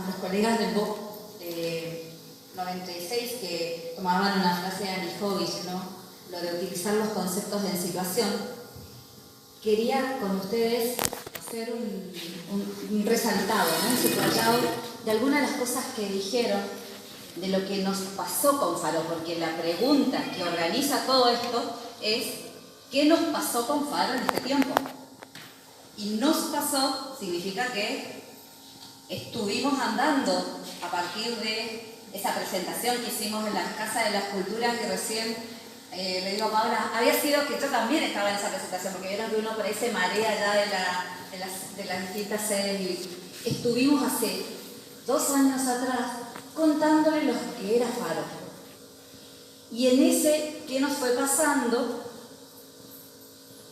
los colegas del BOC 96 que tomaban una frase de Anijovic, ¿no? Lo de utilizar los conceptos en situación. Quería con ustedes hacer un resaltado, ¿no? Un subrayado de algunas de las cosas que dijeron de lo que nos pasó con Faro, porque la pregunta que organiza todo esto es ¿qué nos pasó con Faro en este tiempo? Y nos pasó significa que estuvimos andando a partir de esa presentación que hicimos en la Casa de las Culturas, que recién le digo a Paula, había sido que yo también estaba en esa presentación, porque vieron que uno por ahí se marea ya de las distintas sedes, y estuvimos hace 2 años atrás contándole lo que era Faro. Y en ese que nos fue pasando,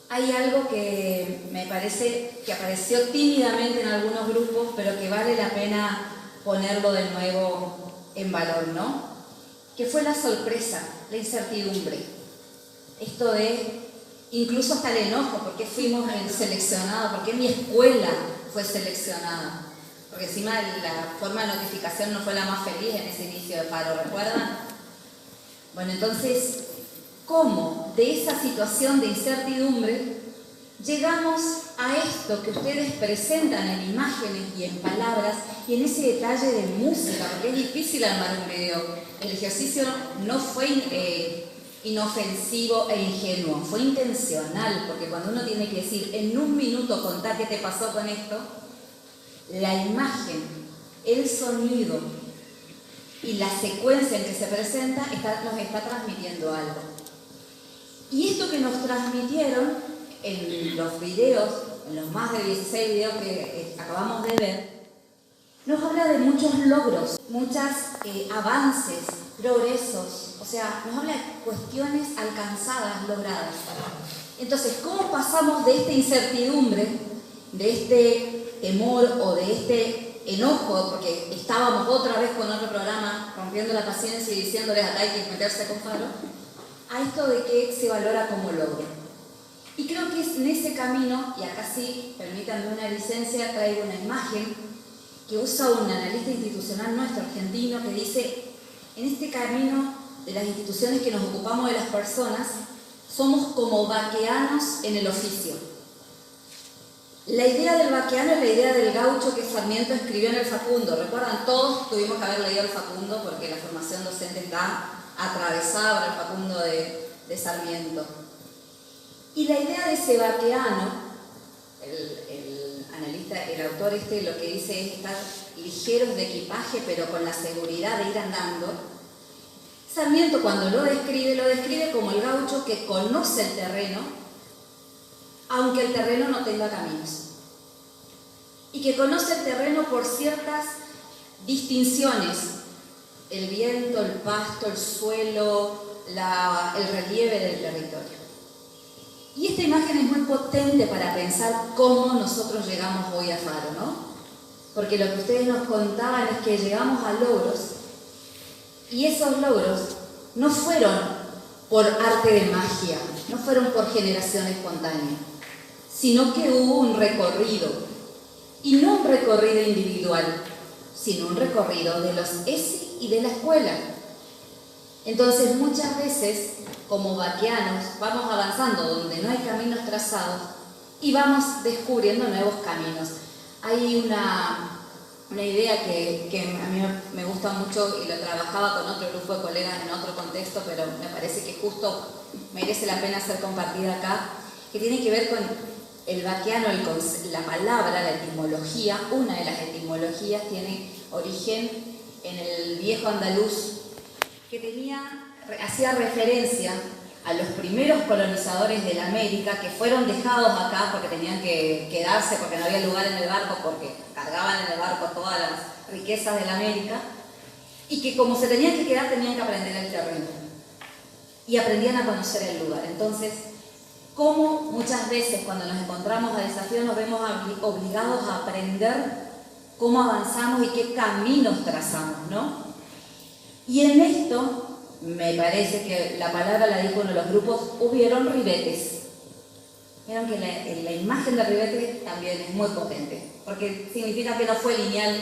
hay algo que me parece que apareció tímidamente en algunos grupos, pero que vale la pena ponerlo de nuevo en valor, ¿no? Que fue la sorpresa, la incertidumbre. Esto de, incluso hasta el enojo, ¿por qué fuimos seleccionados? ¿Por qué mi escuela fue seleccionada? Porque encima la forma de notificación no fue la más feliz en ese inicio de Faro, ¿recuerdan? Bueno, entonces, ¿cómo de esa situación de incertidumbre llegamos a esto que ustedes presentan en imágenes y en palabras y en ese detalle de música? Porque es difícil armar un video. El ejercicio no fue inofensivo e ingenuo, fue intencional, porque cuando uno tiene que decir en 1 minuto contar qué te pasó con esto, la imagen, el sonido y la secuencia en que se presenta nos está transmitiendo algo. Y esto que nos transmitieron en los videos, en los más de 16 videos que acabamos de ver, nos habla de muchos logros, muchos avances, progresos, o sea, nos habla de cuestiones alcanzadas, logradas. Entonces, ¿cómo pasamos de esta incertidumbre, de este temor o de este enojo, porque estábamos otra vez con otro programa rompiendo la paciencia y diciéndoles acá hay que meterse con Faro, a esto de que se valora como logro? Y creo que es en ese camino, y acá sí, permítanme una licencia, traigo una imagen que usa un analista institucional nuestro, argentino, que dice, en este camino de las instituciones que nos ocupamos de las personas, somos como vaqueanos en el oficio. La idea del vaqueano es la idea del gaucho que Sarmiento escribió en el Facundo. ¿Recuerdan? Todos tuvimos que haber leído el Facundo porque la formación docente está atravesada por el Facundo de Sarmiento. Y la idea de ese vaqueano, el analista, el autor lo que dice es estar ligeros de equipaje pero con la seguridad de ir andando. Sarmiento cuando lo describe como el gaucho que conoce el terreno, aunque el terreno no tenga caminos. Y que conoce el terreno por ciertas distinciones, el viento, el pasto, el suelo, el relieve del territorio. Y esta imagen es muy potente para pensar cómo nosotros llegamos hoy a Faro, ¿no? Porque lo que ustedes nos contaban es que llegamos a logros, y esos logros no fueron por arte de magia, no fueron por generación espontánea, sino que hubo un recorrido, y no un recorrido individual, sino un recorrido de los ESI y de la escuela. Entonces muchas veces, como vaqueanos, vamos avanzando donde no hay caminos trazados y vamos descubriendo nuevos caminos. Hay una idea que a mí me gusta mucho y lo trabajaba con otro grupo de colegas en otro contexto, pero me parece que justo merece la pena ser compartida acá, que tiene que ver con el vaqueano, la palabra, la etimología. Una de las etimologías tiene origen en el viejo andaluz, que hacía referencia a los primeros colonizadores de la América que fueron dejados acá porque tenían que quedarse, porque no había lugar en el barco, porque cargaban en el barco todas las riquezas de la América, y que como se tenían que quedar tenían que aprender el terreno y aprendían a conocer el lugar. Entonces, cómo muchas veces cuando nos encontramos a desafíos nos vemos obligados a aprender cómo avanzamos y qué caminos trazamos, ¿no? Y en esto, me parece que la palabra la dijo uno de los grupos, hubieron ribetes. Vieron que la imagen de ribete también es muy potente, porque significa que no fue lineal,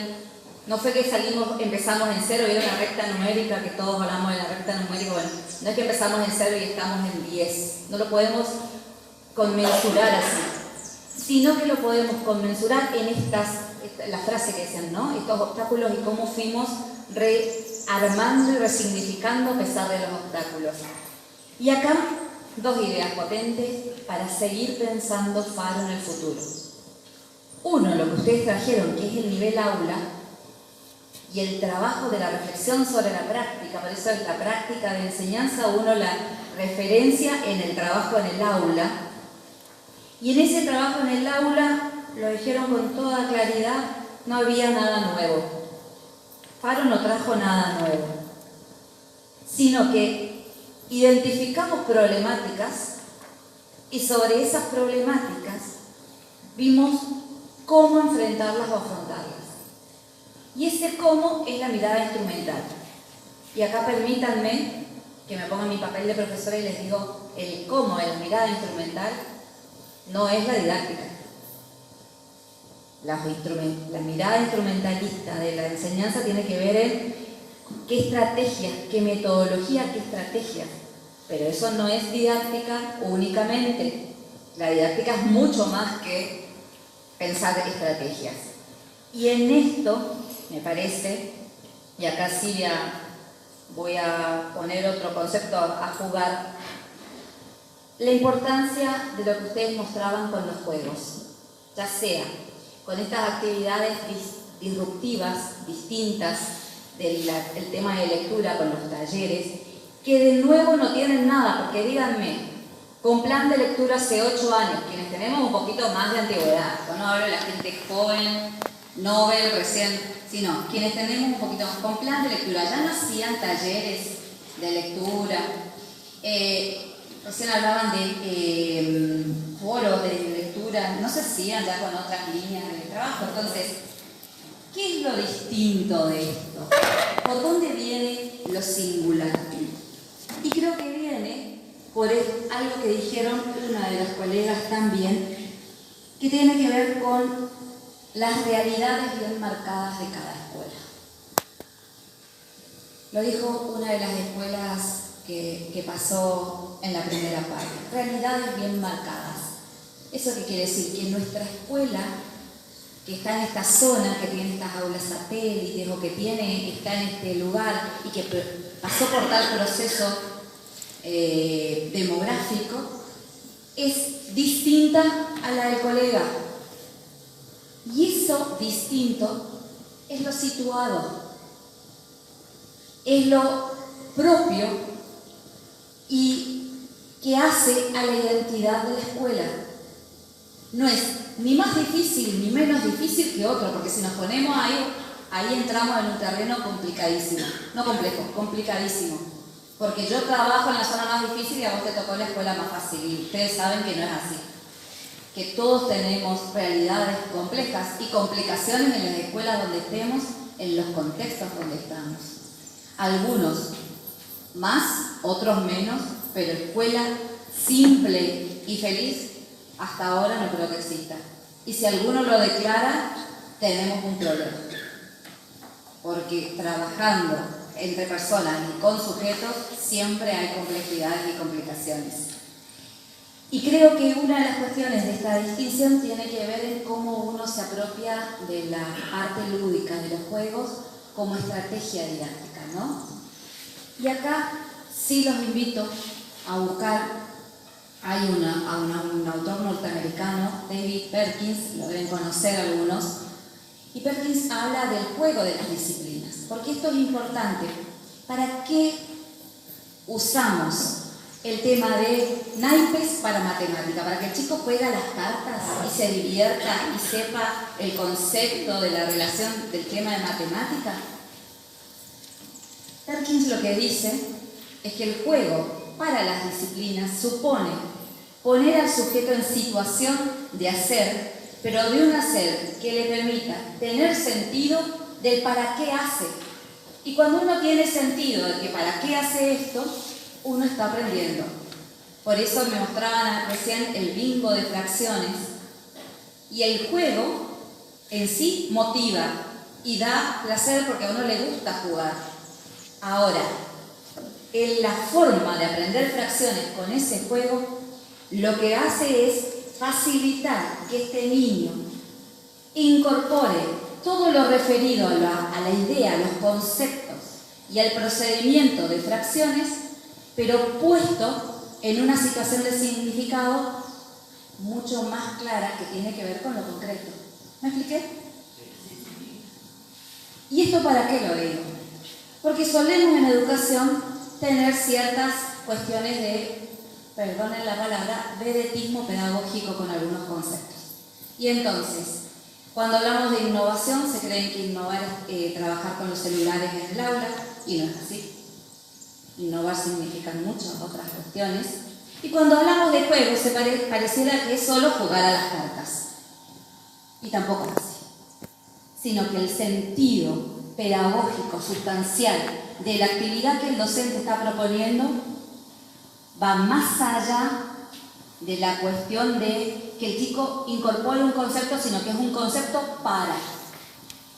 No fue que empezamos en cero y era una recta numérica, que todos hablamos de la recta numérica. Bueno, no es que empezamos en cero y estamos en 10. No lo podemos conmensurar así, sino que lo podemos conmensurar en la frase que decían, ¿no? Estos obstáculos y cómo fuimos rearmando y resignificando a pesar de los obstáculos. Y acá, dos ideas potentes para seguir pensando Faro en el futuro. Uno, lo que ustedes trajeron, que es el nivel aula, y el trabajo de la reflexión sobre la práctica. Por eso es la práctica de enseñanza, uno la referencia en el trabajo en el aula. Y en ese trabajo en el aula, lo dijeron con toda claridad, no había nada nuevo. Faro no trajo nada nuevo, sino que identificamos problemáticas y sobre esas problemáticas vimos cómo enfrentarlas o afrontarlas. Y ese cómo es la mirada instrumental. Y acá permítanme que me ponga en mi papel de profesora y les digo, el cómo de la mirada instrumental no es la didáctica. La mirada instrumentalista de la enseñanza tiene que ver en qué estrategias, qué metodología, qué estrategias. Pero eso no es didáctica únicamente. La didáctica es mucho más que pensar estrategias. Y en esto, me parece, y acá sí voy a poner otro concepto a jugar, la importancia de lo que ustedes mostraban con los juegos, ya sea con estas actividades disruptivas, distintas del tema de lectura, con los talleres, que de nuevo no tienen nada, porque díganme, con plan de lectura hace 8 años, quienes tenemos un poquito más de antigüedad, no hablo de la gente joven, Nobel recién, sino quienes tenemos un poquito más, con plan de lectura, ya no hacían talleres de lectura, recién hablaban de foros de lectura, no se hacían ya con otras líneas de trabajo. Entonces, ¿qué es lo distinto de esto? ¿Por dónde viene lo singular? Y creo que viene por algo que dijeron una de las colegas también, que tiene que ver con las realidades bien marcadas de cada escuela. Lo dijo una de las escuelas que pasó en la primera parte. Realidades bien marcadas. ¿Eso qué quiere decir? Que nuestra escuela, que está en esta zona, que tiene estas aulas satélites o que está en este lugar y que pasó por tal proceso demográfico, es distinta a la del colega. Y eso distinto es lo situado, es lo propio y que hace a la identidad de la escuela. No es ni más difícil ni menos difícil que otro, porque si nos ponemos ahí entramos en un terreno complicadísimo, no complejo, complicadísimo. Porque yo trabajo en la zona más difícil y a vos te tocó la escuela más fácil, y ustedes saben que no es así. Que todos tenemos realidades complejas y complicaciones en las escuelas donde estemos, en los contextos donde estamos. Algunos más, otros menos, pero escuela simple y feliz hasta ahora no creo que exista. Y si alguno lo declara, tenemos un problema. Porque trabajando entre personas y con sujetos siempre hay complejidades y complicaciones. Y creo que una de las cuestiones de esta distinción tiene que ver en cómo uno se apropia de la parte lúdica de los juegos como estrategia didáctica, ¿no? Y acá sí los invito a buscar, hay un autor norteamericano, David Perkins, lo deben conocer algunos, y Perkins habla del juego de las disciplinas, porque esto es importante. ¿Para qué usamos el tema de naipes para matemática? Para que el chico juegue a las cartas y se divierta y sepa el concepto de la relación del tema de matemática. Perkins lo que dice es que el juego para las disciplinas supone poner al sujeto en situación de hacer, pero de un hacer que le permita tener sentido del para qué hace. Y cuando uno tiene sentido de que para qué hace esto, uno está aprendiendo. Por eso me mostraban recién el bingo de fracciones. Y el juego en sí motiva, y da placer porque a uno le gusta jugar. Ahora, en la forma de aprender fracciones con ese juego, lo que hace es facilitar que este niño incorpore todo lo referido a la idea, a los conceptos y al procedimiento de fracciones, pero puesto en una situación de significado mucho más clara que tiene que ver con lo concreto. ¿Me expliqué? ¿Y esto para qué lo digo? Porque solemos en educación tener ciertas cuestiones de, perdonen la palabra, vedetismo pedagógico con algunos conceptos. Y entonces, cuando hablamos de innovación, se creen que innovar es trabajar con los celulares en el aula, y no es así. Innovar significa muchas otras cuestiones. Y cuando hablamos de juegos, pareciera que es solo jugar a las cartas. Y tampoco es así. Sino que el sentido pedagógico, sustancial, de la actividad que el docente está proponiendo va más allá de la cuestión de que el chico incorpore un concepto, sino que es un concepto para.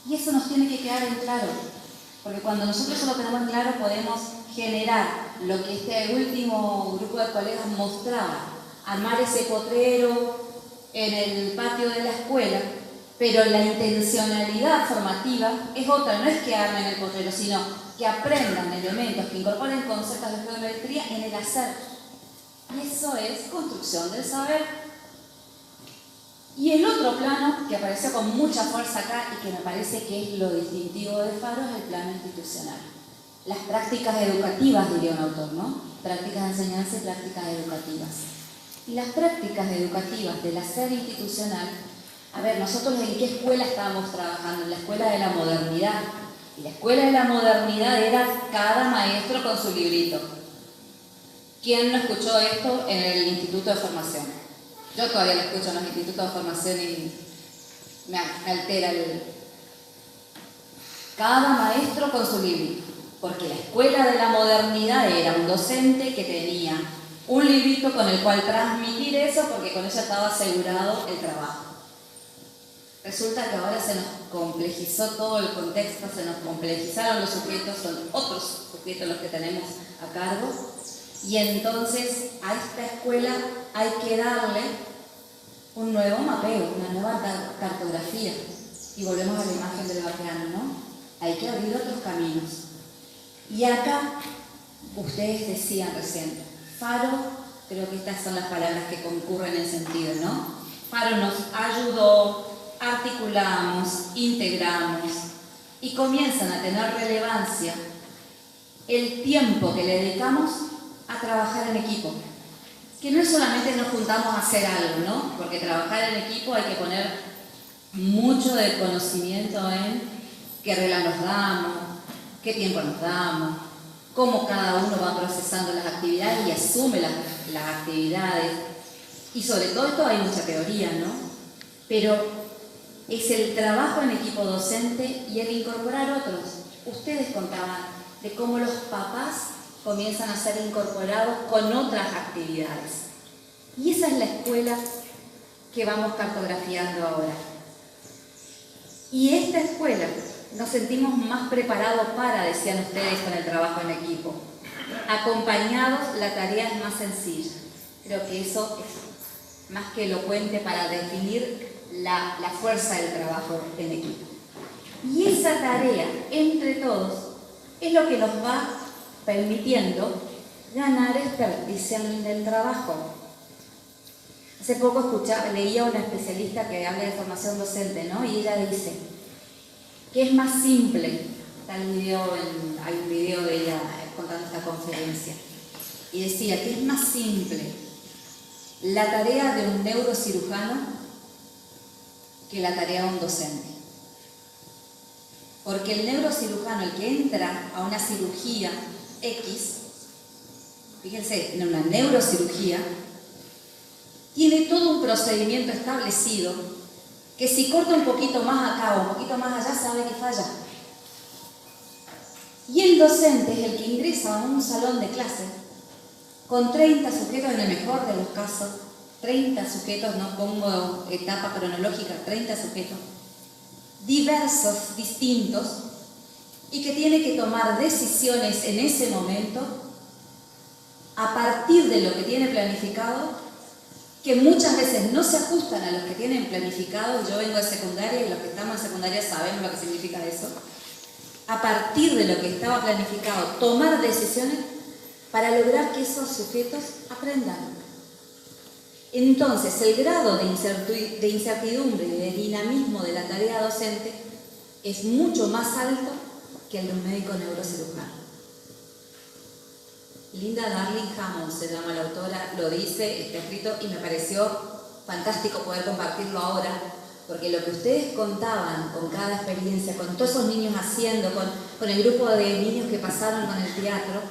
Y eso nos tiene que quedar en claro, porque cuando nosotros lo tenemos en claro podemos generar lo que este último grupo de colegas mostraba, armar ese potrero en el patio de la escuela, pero la intencionalidad formativa es otra, no es que armen el potrero, sino que aprendan elementos, que incorporen conceptos de geometría en el hacer. Y eso es construcción del saber. Y el otro plano que apareció con mucha fuerza acá y que me parece que es lo distintivo de Faro es el plano institucional. Las prácticas educativas, diría un autor, ¿no? Prácticas de enseñanza y prácticas educativas. Y las prácticas educativas del hacer institucional, a ver, nosotros en qué escuela estábamos trabajando, en la escuela de la modernidad. Y la escuela de la modernidad era cada maestro con su librito. ¿Quién no escuchó esto en el Instituto de Formación? Yo todavía lo escucho en los institutos de formación y me altera el... Cada maestro con su librito. Porque la escuela de la modernidad era un docente que tenía un librito con el cual transmitir eso porque con eso estaba asegurado el trabajo. Resulta que ahora se nos complejizó todo el contexto, se nos complejizaron los sujetos, son otros sujetos los que tenemos a cargo, y entonces a esta escuela hay que darle un nuevo mapeo, una nueva cartografía. Y volvemos a la imagen del vaqueano, ¿no? Hay que abrir otros caminos. Y acá, ustedes decían recién, Faro, creo que estas son las palabras que concurren en sentido, ¿no? Faro nos ayudó, articulamos, integramos y comienzan a tener relevancia el tiempo que le dedicamos a trabajar en equipo. Que no es solamente nos juntamos a hacer algo, ¿no? Porque trabajar en equipo hay que poner mucho del conocimiento en qué reglas nos damos, qué tiempo nos damos, cómo cada uno va procesando las actividades y asume las actividades. Y sobre todo esto hay mucha teoría, ¿no? Pero es el trabajo en equipo docente y el incorporar otros. Ustedes contaban de cómo los papás comienzan a ser incorporados con otras actividades. Y esa es la escuela que vamos cartografiando ahora. Y esta escuela nos sentimos más preparados para, decían ustedes, con el trabajo en equipo. Acompañados, la tarea es más sencilla. Creo que eso es más que elocuente para definir la fuerza del trabajo en equipo. Y esa tarea, entre todos, es lo que nos va permitiendo ganar experticia en el trabajo. Hace poco leía a una especialista que habla de formación docente, ¿no? Y ella dice que es más simple, hay un video de ella contando esta conferencia, y decía que es más simple la tarea de un neurocirujano que la tarea de un docente. Porque el neurocirujano, el que entra a una cirugía X, fíjense, en una neurocirugía, tiene todo un procedimiento establecido que si corta un poquito más acá o un poquito más allá, sabe que falla. Y el docente es el que ingresa a un salón de clase con 30 sujetos, en el mejor de los casos, 30 sujetos, no pongo etapa cronológica, 30 sujetos. diversos, distintos, y que tiene que tomar decisiones en ese momento a partir de lo que tiene planificado, que muchas veces no se ajustan a los que tienen planificado. Yo vengo de secundaria y los que estamos en secundaria sabemos lo que significa eso. A partir de lo que estaba planificado, tomar decisiones para lograr que esos sujetos aprendan. Entonces, el grado de incertidumbre y de dinamismo de la tarea docente es mucho más alto que el de un médico neurocirujano. Linda Darling Hammond se llama la autora, lo dice, está escrito, y me pareció fantástico poder compartirlo ahora, porque lo que ustedes contaban con cada experiencia, con todos esos niños haciendo, con el grupo de niños que pasaron con el teatro,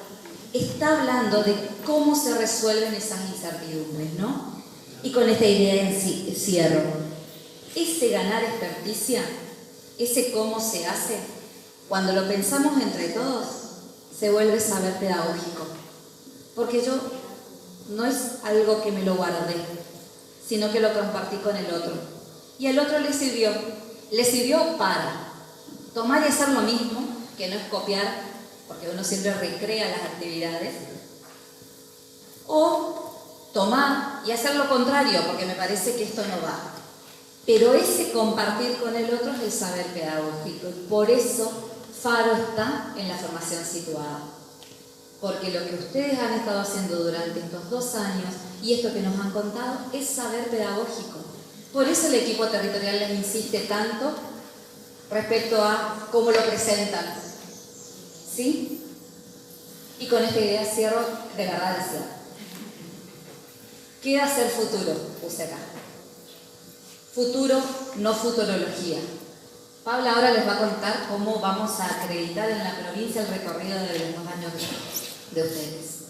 está hablando de cómo se resuelven esas incertidumbres, ¿no? Y con esta idea en cierro. Ese ganar experticia, ese cómo se hace, cuando lo pensamos entre todos, se vuelve saber pedagógico. Porque yo no es algo que me lo guardé, sino que lo compartí con el otro. Y al otro le sirvió para tomar y hacer lo mismo, que no es copiar, porque uno siempre recrea las actividades, o tomar y hacer lo contrario, porque me parece que esto no va. Pero ese compartir con el otro es el saber pedagógico, y por eso Faro está en la formación situada. Porque lo que ustedes han estado haciendo durante estos 2 años y esto que nos han contado es saber pedagógico. Por eso el equipo territorial les insiste tanto respecto a cómo lo presentan. ¿Sí? Y con esta idea cierro de verdad el cierre. ¿Qué hacer futuro? Puse acá. Futuro, no futurología. Paula ahora les va a contar cómo vamos a acreditar en la provincia el recorrido de los 2 años de ustedes.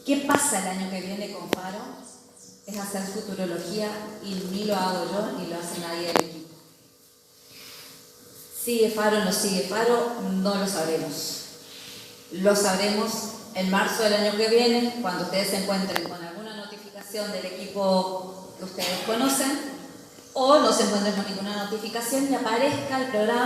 ¿Qué pasa el año que viene con Faro? Es hacer futurología y ni lo hago yo ni lo hace nadie del equipo. ¿Sigue Faro o no sigue Faro? No lo sabremos. Lo sabremos en marzo del año que viene, cuando ustedes se encuentren con alguna notificación del equipo que ustedes conocen, o no se encuentren con ninguna notificación y aparezca el programa